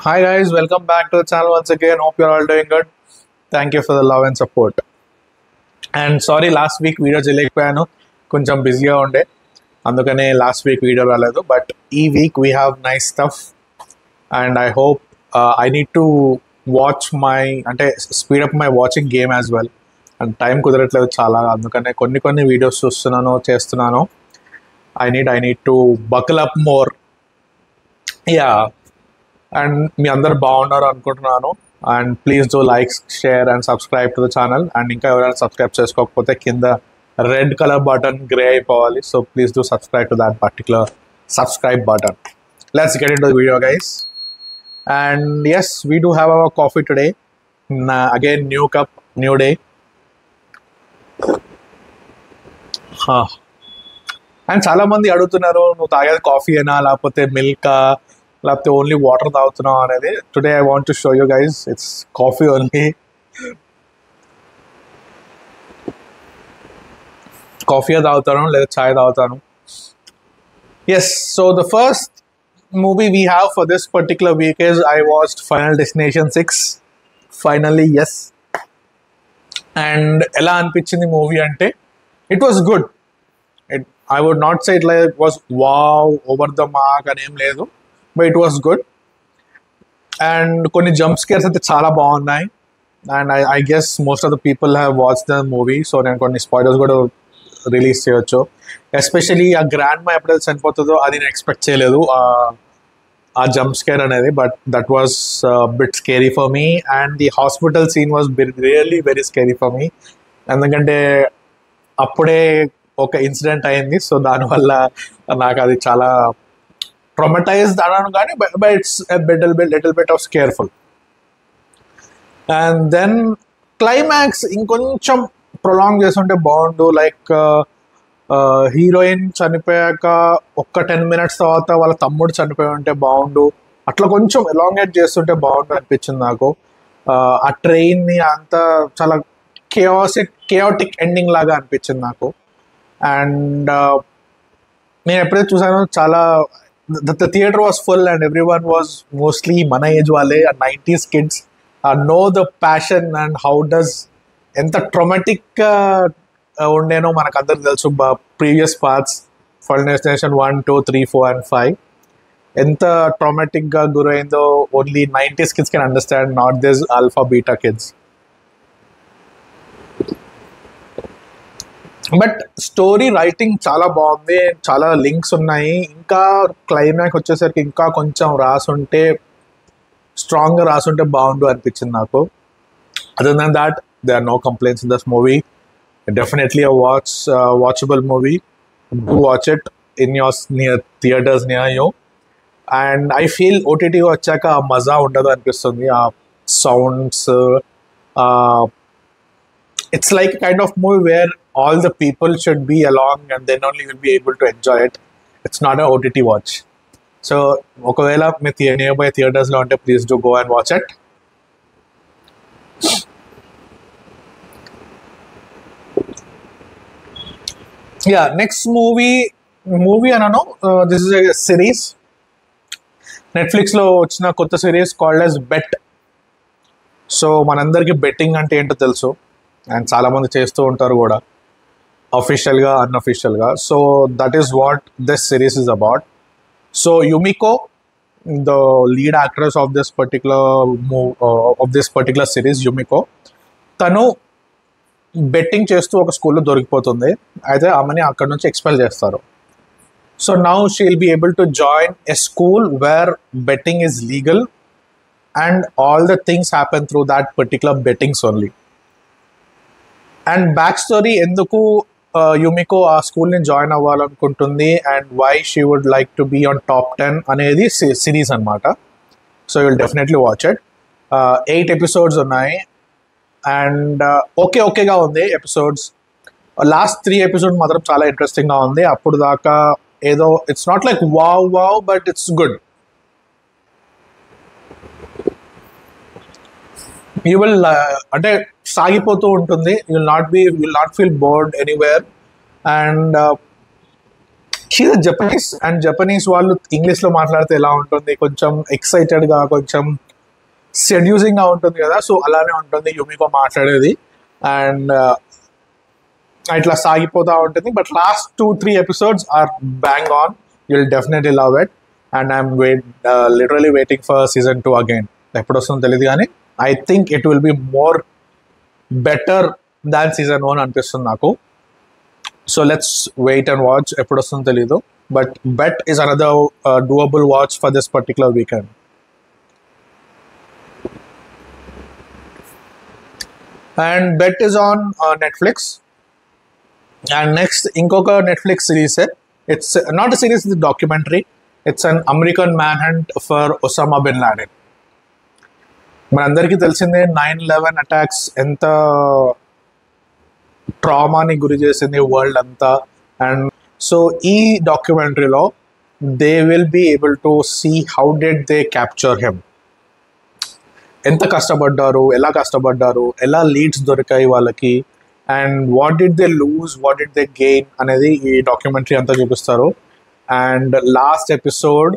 Hi guys, welcome back to the channel once again. Hope you're all doing good. Thank you for the love and support. And sorry, last week video చేయలేకపోయాను, కొంచెం బిజీగా ఉండే, అందుకనే last week video రాలేదు. But ఈ week we have nice stuff and I hope I need to watch my అంటే speed up my watching game as well. And time కుదరట్లేదు చాలా, అందుకనే కొన్ని వీడియోస్ చేస్తున్నాను. I need to buckle up more. Yeah, and మీ అందరు బాగున్నారు అనుకుంటున్నాను. And please do like, share and subscribe to the channel. And ఇంకా ఎవరైనా సబ్స్క్రైబ్ చేసుకోకపోతే కింద రెడ్ కలర్ బటన్ గ్రే అయిపోవాలి. So please do subscribe to that particular subscribe button. Let's get into the video, guys. And yes, we do have our coffee today. Again, new cup, new day. And చాలా మంది అడుగుతున్నారు, నువ్వు తాగేది coffee అయినా లేకపోతే milk లేకపోతే only water తాగుతున్నావు అనేది. Today I want to show you guys, it's coffee only. Coffee తాగుతాను లేదా చాయ్ తాగుతాను. Yes, so the first movie we have for this particular week is I watched Final Destination 6 finally. Yes, and ఎలా అనిపించింది movie అంటే it was good. I would not say it like was wow, over the mark అని ఏం లేదు, but it was good. And కొన్ని jump scares అయితే చాలా బాగున్నాయి. And I guess most of the people have watch the movie, so నేను కొన్ని spoilers కూడా రిలీజ్ చేయొచ్చు. ఎస్పెషలీ ఆ గ్రాండ్ మా ఎప్పుడైతే చనిపోతుందో అది నేను ఎక్స్పెక్ట్ చేయలేదు, ఆ జంప్ స్కేర్ అనేది. But that was bit scary for me. And the hospital scene was really very scary for me. ఎందుకంటే అప్పుడే ఒక ఇన్సిడెంట్ అయింది, సో దానివల్ల నాకు అది చాలా ట్రామటైజ్డ్ అన్నాను, కానీ but it's little bit of scareful. And then climax ఇంకొంచెం ప్రొలాంగ్ చేస్తుంటే బాగుండు. లైక్ హీరోయిన్ చనిపోయాక ఒక్క 10 minutes తర్వాత వాళ్ళ తమ్ముడు చనిపోయి ఉంటే బాగుండు. అట్లా కొంచెం ఎలాంగేట్ చేస్తుంటే బాగుండు అనిపించింది నాకు. ఆ ట్రైన్ని అంతా చాలా కేయాటిక్ ఎండింగ్ లాగా అనిపించింది నాకు. అండ్ నేను ఎప్పుడైతే చూసానో చాలా the theatre was full and every one was mostly మన ఏజ్ వాళ్ళే, 90s kids. No the passion and how does ఎంత ట్రొమాటిక్ ఉండేనో మనకు అందరికి తెలుసు. Previous parts final destination 1, 2, 3, 4 and 5 ఎంత ట్రామాటిక్గా గురైందో only 90s kids can understand, not this alpha beta kids. But story writing చాలా బాగుంది, చాలా లింక్స్ ఉన్నాయి. ఇంకా క్లైమాక్స్ వచ్చేసరికి ఇంకా కొంచెం స్ట్రాంగ్గా రాసుంటే బాగుండు అనిపించింది నాకు. Other than that they are no complaints in this movie. Definitely a watchable movie. Do watch it in your theatres near you. And I feel OTT వచ్చాక ఆ మజా ఉండదు అనిపిస్తుంది. ఆ sounds, it's like a kind of movie where all the people should be along and then only will be able to enjoy it. It's not an OTT watch. So ఒకవేళ మీ nearby థియేటర్స్లో ఉంటే please do go and watch it. Yeah, next movie అన్నాను, this is a series. నెట్ఫ్లిక్స్లో వచ్చిన కొత్త series called as bet. So మనందరికీ betting అంటే ఏంటో తెలుసు, అండ్ చాలామంది చేస్తూ ఉంటారు కూడా, అఫీషియల్గా అన్అఫీషియల్గా. So that is what this series is about. So Yumiko, the lead actress of this particular series, Yumiko, తను బెట్టింగ్ చేస్తూ ఒక స్కూల్లో దొరికిపోతుంది. అయితే ఆమెని అక్కడ నుంచి ఎక్స్పెల్ చేస్తారు. So now she will be able to join a school where betting is legal and all the things happen through that particular bettings only. And back story ఎందుకు యుమికో ఆ స్కూల్ని జాయిన్ అవ్వాలనుకుంటుంది and why she would like to be on top 10 అనేది series అనమాట. So you will definitely watch it. 8 episodes ఉన్నాయి and ఓకేగా ఉంది episodes. Last 3 episodes మాత్రం చాలా ఇంట్రెస్టింగ్గా ఉంది. అప్పుడు దాకా ఏదో it's not like wow but it's good. You will అంటే సాగిపోతూ ఉంటుంది. You will not feel bored anywhere. And she Japanese, and Japanese వాళ్ళు ఇంగ్లీష్లో మాట్లాడితే ఎలా ఉంటుంది, కొంచెం ఎక్సైటెడ్గా, కొంచెం సెడ్యూసింగ్గా ఉంటుంది కదా. సో అలానే ఉంటుంది యుమికో మాట్లాడేది. అండ్ ఇట్లా సాగిపోతూ ఉంటుంది. But last 2-3 episodes are bang on. You'll definitely love it. And I'm literally waiting for season 2 again. ఎప్పుడు వస్తుందో తెలియదు కానీ I think it will be more better than season 1 అనిపిస్తుంది నాకు. So let's wait and watch. ఎప్పుడు వస్తుందో తెలీదు. But Bet is another doable watch for this particular weekend. And Bet is on Netflix. And next ఇంకొక Netflix series. It's not a series, it's documentary. It's an American Manhunt for Osama bin Laden. మనందరికీ తెలిసిందే 9/11 attacks ఎంత ట్రామాని గురి చేసింది world అంతా. And so ఈ డాక్యుమెంటరీలో they will be able to see how did they capture him. ఎంత కష్టపడ్డారు, ఎలా కష్టపడ్డారు, ఎలా లీడ్స్ దొరికాయి వాళ్ళకి, and what did they lose, what did they gain అనేది ఈ డాక్యుమెంటరీ అంతా చూపిస్తారు. And last episode,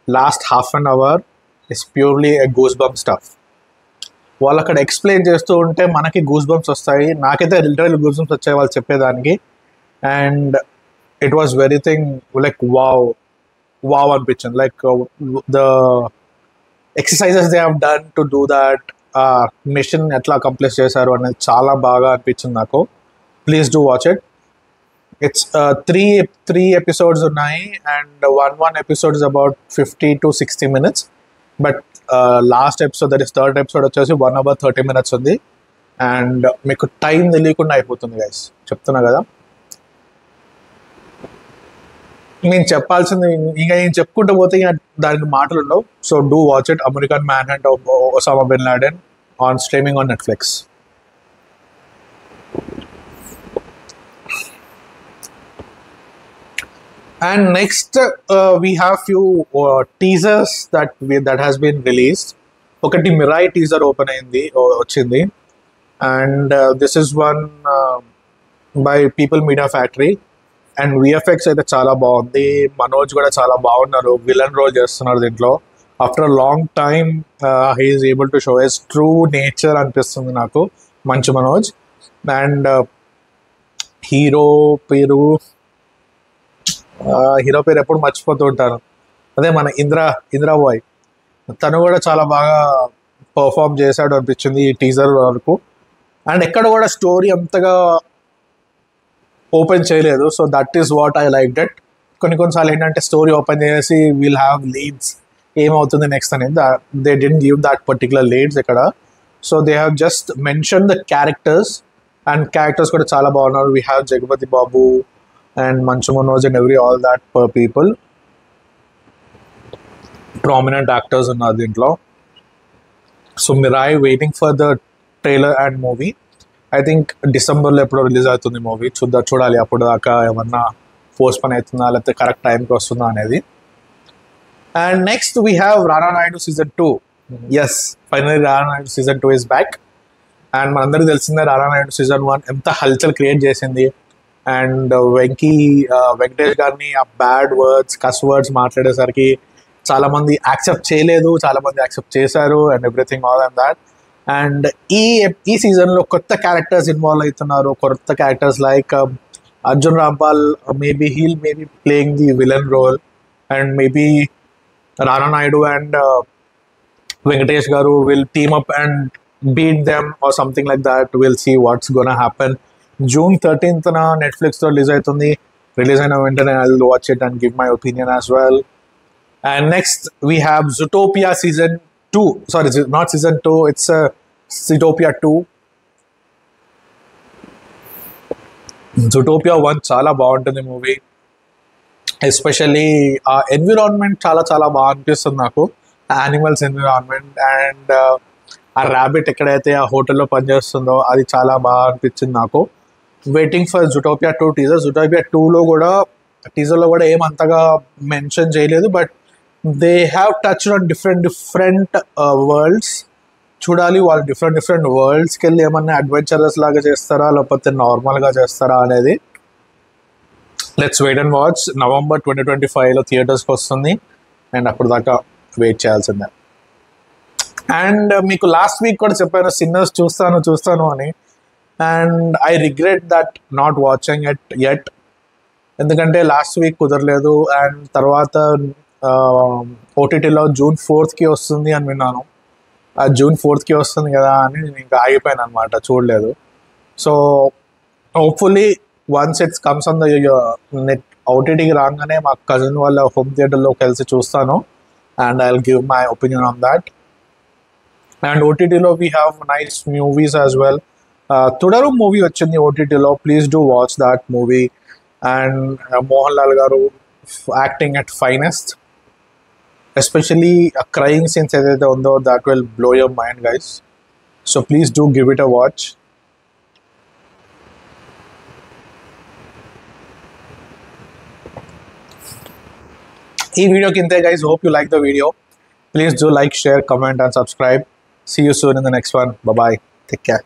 last half an hour is purely a goose bump stuff. వాళ్ళు అక్కడ ఎక్స్ప్లెయిన్ చేస్తూ ఉంటే మనకి గూస్ బంప్స్ వస్తాయి. నాకైతే లిటరల్ గూస్ బంప్స్ వచ్చాయి వాళ్ళు చెప్పేదానికి. And it was everything like wow అనిపించింది. Like the exercises they have done to do that, mission ఎట్లా కంప్లీట్ చేశారు అనేది చాలా బాగా అనిపించింది నాకు. Please do watch it. It's three episodes ఉన్నాయి. And one episode is about 50 to 60 minutes. But last episode, that is third episode వచ్చేసి 1 hour 30 minutes ఉంది. అండ్ మీకు టైం తెలియకుండా అయిపోతుంది గైస్, చెప్తున్నా కదా. నేను చెప్పాల్సింది ఇంకా నేను చెప్పుకుంటూ పోతే ఇంకా దానికి మాటలు ఉండవు. So do watch it. American Manhunt of Osama bin Laden on streaming on Netflix. And next, we have few teasers that has been released. ఒకటి మిరాయ్ టీజర్ ఓపెన్ అయింది, వచ్చింది. And this is one by people media factory. And VFX అయితే చాలా బాగుంది. మనోజ్ కూడా చాలా బాగున్నారు, villain role చేస్తున్నారు దీంట్లో. After a long time he's able to show his true nature అనిపిస్తుంది నాకు, మంచి మనోజ్. అండ్ హీరో పేరు ఎప్పుడు మర్చిపోతూ ఉంటాను, అదే మన ఇంద్రా బాయ్. తను కూడా చాలా బాగా పర్ఫామ్ చేశాడు అనిపించింది ఈ టీజర్ వరకు. అండ్ ఎక్కడ కూడా స్టోరీ అంతగా ఓపెన్ చేయలేదు. So that is what I like that. కొన్నిసార్లు ఏంటంటే స్టోరీ ఓపెన్ చేసి విల్ హ్యావ్ లీడ్స్, ఏమవుతుంది నెక్స్ట్ అనేది. They didn't give that particular leads ఇక్కడ. So they have just mention the characters. And characters కూడా చాలా బాగున్నారు. We have Jagapathi Babu and Manchu Manoj and all that people, prominent actors ఉన్నారు దీంట్లో. So Mirai waiting for the trailer and movie. I think డిసెంబర్లో ఎప్పుడో release అవుతుంది movie. చూడాలి అప్పుడు దాకా ఏమన్నా పోస్ట్ పని అవుతుందా లేకపోతే కరెక్ట్ టైంకి వస్తుందా అనేది. And next we have Rana Naidu season 2. Yes, finally Rana Naidu season 2 is back. And మనందరికీ తెలిసిందే రానా నాయుడు season 1 ఎంత హల్చల్ క్రియేట్ చేసింది. అండ్ వెంకటేష్ గారిని ఆ బ్యాడ్ వర్డ్స్, కస్ వర్డ్స్ మాట్లాడేసరికి చాలామంది యాక్సెప్ట్ చేయలేదు, చాలామంది యాక్సెప్ట్ చేశారు. And everything all and that. And ఈ సీజన్లో కొత్త క్యారెక్టర్స్ ఇన్వాల్వ్ అవుతున్నారు. కొత్త characters like Arjun Rampal, maybe playing the villain role. And maybe Rana Naidu and Venkatesh garu will team up and beat them or something like that. Will see what's gonna happen. June 13th నెట్ఫ్లిక్స్లో release అవుతుంది. రిలీజ్ అయిన వెంటనే I will watch it and give my opinion as well. And next we have Zootopia season 2. Sorry, not season 2, it's Zootopia 2. Zootopia 1 చాలా బాగుంటుంది movie. Especially ఆ environment చాలా చాలా బాగా అనిపిస్తుంది నాకు, యానిమల్స్ ఎన్విరాన్మెంట్. అండ్ ఆ ర్యాబిట్ ఎక్కడైతే ఆ హోటల్లో పనిచేస్తుందో అది చాలా బాగా అనిపించింది నాకు. Waiting for Zootopia 2 teaser. Zootopia 2లో కూడా టీజర్లో కూడా ఏమంతగా మెన్షన్ చేయలేదు. But they have touch on different worlds. చూడాలి వాళ్ళు డిఫరెంట్ వరల్డ్స్కి వెళ్ళి ఏమన్నా అడ్వెంచరస్ లాగా చేస్తారా లేకపోతే నార్మల్గా చేస్తారా అనేది. Let's wait and watch. November 2025లో థియేటర్స్కి వస్తుంది అండ్ అప్పుడు దాకా వెయిట్ చేయాల్సిందే. అండ్ మీకు లాస్ట్ వీక్ కూడా చెప్పాను సిన్నర్స్ చూస్తాను అని, and I regret that not watching it yet. ఎందుకంటే లాస్ట్ వీక్ కుదరలేదు అండ్ తర్వాత ఓటీటీలో June 4th వస్తుంది అని విన్నాను. ఆ June 4th వస్తుంది కదా అని నేను ఇంకా ఆగిపోయాను అనమాట, చూడలేదు. So hopefully once it's comes on the net ఓటీటీకి రాగానే మా కజిన్ వాళ్ళ హోమ్ థియేటర్లో కలిసి చూస్తాను and I will give my opinion on that. And ఓటీటీలో we have nice movies as well. Thudarum movie వచ్చింది ఓటీటీలో, please do watch that movie. And Mohan Lal garu acting at finest, especially crying scenes ఏదైతే ఉందో that will blow your mind guys. So please do give it a watch. ఈ వీడియోకి ఇంతే guys. Hope you like the video. Please do like, share, comment and subscribe. See you soon in the next one. Bye-bye. Take care.